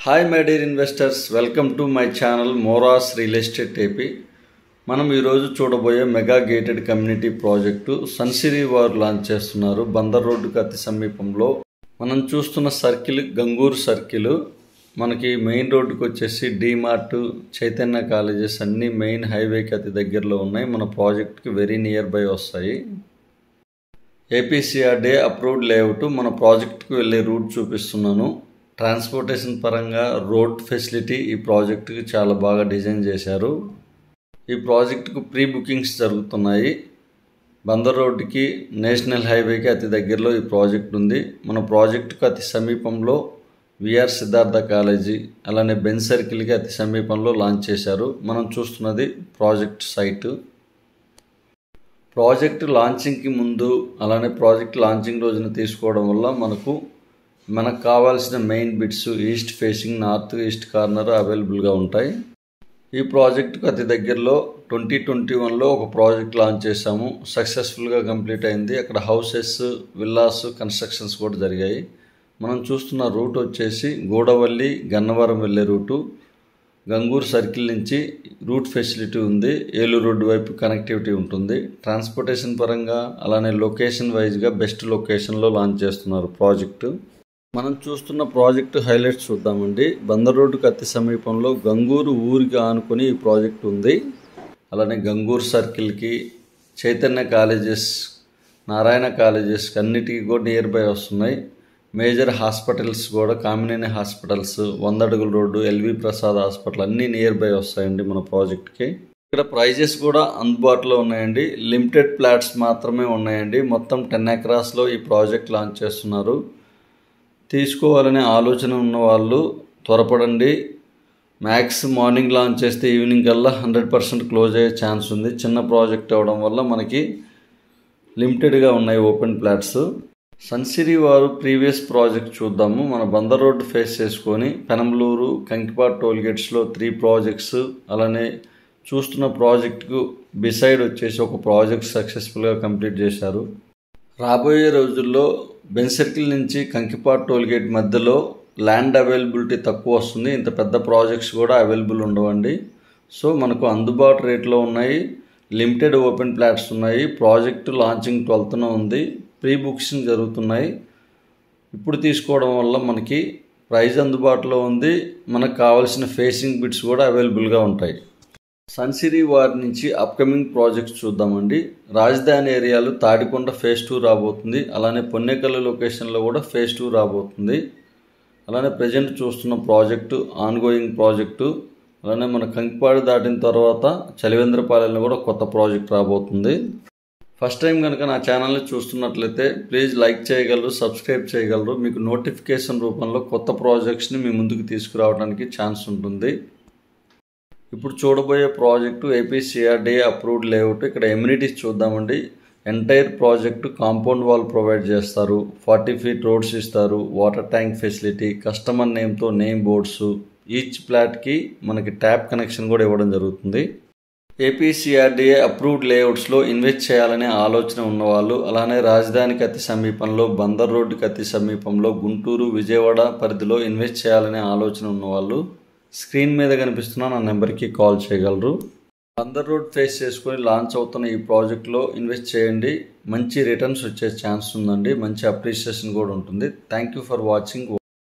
Hi my dear investors, welcome to my channel మోరాస్ real estate AP. మనం ఈరోజు చూడబోయే మెగా గేటెడ్ కమ్యూనిటీ ప్రాజెక్టు సన్సిరీ వారు లాంచ్ చేస్తున్నారు. బందర్ రోడ్డుకు అతి సమీపంలో మనం చూస్తున్న సర్కిల్ గంగూర్ సర్కిల్. మనకి మెయిన్ రోడ్డుకు వచ్చేసి డీమార్ట్, చైతన్య కాలేజెస్ అన్నీ మెయిన్ హైవేకి అతి దగ్గరలో ఉన్నాయి. మన ప్రాజెక్ట్కి వెరీ నియర్ బై వస్తాయి. APCRDA approved layout. మన ప్రాజెక్ట్కి వెళ్ళే రూట్ చూపిస్తున్నాను. ట్రాన్స్పోర్టేషన్ పరంగా రోడ్ ఫెసిలిటీ ఈ ప్రాజెక్టుకి చాలా బాగా డిజైన్ చేశారు. ఈ ప్రాజెక్టుకు ప్రీ బుకింగ్స్ జరుగుతున్నాయి. బందర్ రోడ్డుకి నేషనల్ హైవేకి అతి దగ్గరలో ఈ ప్రాజెక్ట్ ఉంది. మన ప్రాజెక్టుకు అతి సమీపంలో విఆర్ సిద్ధార్థ కాలేజీ, అలానే బెన్ సర్కిల్కి అతి సమీపంలో లాంచ్ చేశారు. మనం చూస్తున్నది ప్రాజెక్ట్ సైటు. ప్రాజెక్ట్ లాంచింగ్కి ముందు అలానే ప్రాజెక్ట్ లాంచింగ్ రోజున తీసుకోవడం వల్ల మనకు కావాల్సిన main bits east facing, north east corner అవైలబుల్గా ఉంటాయి. ఈ ప్రాజెక్టుకు అతి దగ్గరలో 2021లో ఒక ప్రాజెక్ట్ లాంచ్ చేశాము. సక్సెస్ఫుల్గా కంప్లీట్ అయింది. అక్కడ హౌసెస్, విల్లాస్ కన్స్ట్రక్షన్స్ కూడా జరిగాయి. మనం చూస్తున్న రూట్ వచ్చేసి గూడవల్లి, గన్నవరం వెళ్ళే రూటు. గంగూర్ సర్కిల్ నుంచి రూట్ ఫెసిలిటీ ఉంది. ఏలూరు రోడ్డు వైపు కనెక్టివిటీ ఉంటుంది. ట్రాన్స్పోర్టేషన్ పరంగా అలానే లొకేషన్ వైజ్గా బెస్ట్ లొకేషన్లో లాంచ్ చేస్తున్నారు ప్రాజెక్టు. మనం చూస్తున్న ప్రాజెక్టు హైలైట్స్ చూద్దామండి. బందర్ రోడ్డుకు అతి సమీపంలో గంగూరు ఊరికి ఆనుకొని ఈ ప్రాజెక్ట్ ఉంది. అలానే గంగూర్ సర్కిల్కి, చైతన్య కాలేజెస్, నారాయణ కాలేజెస్ అన్నిటికీ కూడా నియర్ బై వస్తున్నాయి. మేజర్ హాస్పిటల్స్ కూడా కామినేని హాస్పిటల్స్, 100 అడుగుల రోడ్డు, ఎల్వి ప్రసాద్ హాస్పిటల్ అన్నీ నియర్ బై వస్తాయండి మన ప్రాజెక్ట్కి. ఇక్కడ ప్రైజెస్ కూడా అందుబాటులో ఉన్నాయండి. లిమిటెడ్ ప్లాట్స్ మాత్రమే ఉన్నాయండి. మొత్తం 10 ఎకరాస్లో ఈ ప్రాజెక్ట్ లాంచ్ చేస్తున్నారు. తీసుకోవాలనే ఆలోచన ఉన్న వాళ్ళు త్వరపడండి. మ్యాక్స్ మార్నింగ్ లాంచ్ చేస్తే ఈవినింగ్ కల్లా 100% క్లోజ్ అయ్యే ఛాన్స్ ఉంది. చిన్న ప్రాజెక్ట్ అవ్వడం వల్ల మనకి లిమిటెడ్గా ఉన్నాయి ఓపెన్ ప్లాట్స్. సన్సిరీ వారు ప్రీవియస్ ప్రాజెక్ట్ చూద్దాము. మన బందర్ రోడ్డు ఫేస్ చేసుకొని పెనంబలూరు, కంకిపాడు టోల్గేట్స్లో 3 ప్రాజెక్ట్స్, అలానే చూస్తున్న ప్రాజెక్టుకు బిసైడ్ వచ్చేసి ఒక ప్రాజెక్ట్ సక్సెస్ఫుల్గా కంప్లీట్ చేశారు. రాబోయే రోజుల్లో బెన్ సర్కిల్ నుంచి కంకిపాడు టోల్గేట్ మధ్యలో ల్యాండ్ అవైలబిలిటీ తక్కువ వస్తుంది. ఇంత పెద్ద ప్రాజెక్ట్స్ కూడా అవైలబుల్ ఉండవండి. సో మనకు అందుబాటు రేట్లో ఉన్నాయి. లిమిటెడ్ ఓపెన్ ప్లాట్స్ ఉన్నాయి. ప్రాజెక్టు లాంచింగ్ 12న ఉంది. ప్రీ బుకింగ్ జరుగుతున్నాయి. ఇప్పుడు తీసుకోవడం వల్ల మనకి ప్రైస్ అందుబాటులో ఉంది. మనకు కావాల్సిన ఫేసింగ్ బిట్స్ కూడా అవైలబుల్గా ఉంటాయి. సన్సిరీ వారి నుంచి అప్కమింగ్ ప్రాజెక్ట్స్ చూద్దామండి. రాజధాని ఏరియాలో తాడికొండ ఫేజ్ 2 రాబోతుంది. అలానే పొన్నేకల్లు లొకేషన్లో కూడా ఫేజ్ 2 రాబోతుంది. అలానే ప్రజెంట్ చూస్తున్న ప్రాజెక్టు ఆన్గోయింగ్ ప్రాజెక్టు. అలానే మన కంకిపాడు దాటిన తర్వాత చలివేంద్రపాలెంలో కూడా కొత్త ప్రాజెక్ట్ రాబోతుంది. ఫస్ట్ టైం కనుక నా ఛానల్ని చూస్తున్నట్లయితే ప్లీజ్ లైక్ చేయగలరు, సబ్స్క్రైబ్ చేయగలరు. మీకు నోటిఫికేషన్ రూపంలో కొత్త ప్రాజెక్ట్స్ని మీ ముందుకు తీసుకురావడానికి ఛాన్స్ ఉంటుంది. ఇప్పుడు చూడబోయే ప్రాజెక్టు ఏపీసీఆర్డీఏ అప్రూవ్డ్ లేఅవుట్. ఇక్కడ ఎమ్యూనిటీస్ చూద్దామండి. Entire project compound wall provide చేస్తారు. 40 feet రోడ్స్ ఇస్తారు. వాటర్ ట్యాంక్ ఫెసిలిటీ, కస్టమర్ నేమ్తో నేమ్ బోర్డ్స్, ఈచ్ ప్లాట్కి మనకి ట్యాప్ కనెక్షన్ కూడా ఇవ్వడం జరుగుతుంది. ఏపీసీఆర్డీఏ అప్రూవ్డ్ లేఅవుట్స్లో ఇన్వెస్ట్ చేయాలనే ఆలోచన ఉన్నవాళ్ళు, అలానే రాజధానికి అతి సమీపంలో, బందర్ రోడ్డుకి అతి సమీపంలో, గుంటూరు, విజయవాడ పరిధిలో ఇన్వెస్ట్ చేయాలనే ఆలోచన ఉన్నవాళ్ళు స్క్రీన్ మీద కనిపిస్తున్న నా నెంబర్కి కాల్ చేయగలరు. బందర్ రోడ్ ఫేస్ చేసుకొని లాంచ్ అవుతున్న ఈ ప్రాజెక్ట్లో ఇన్వెస్ట్ చేయండి. మంచి రిటర్న్స్ వచ్చే ఛాన్స్ ఉందండి. మంచి అప్రిషియేషన్ కూడా ఉంటుంది. Thank you for watching.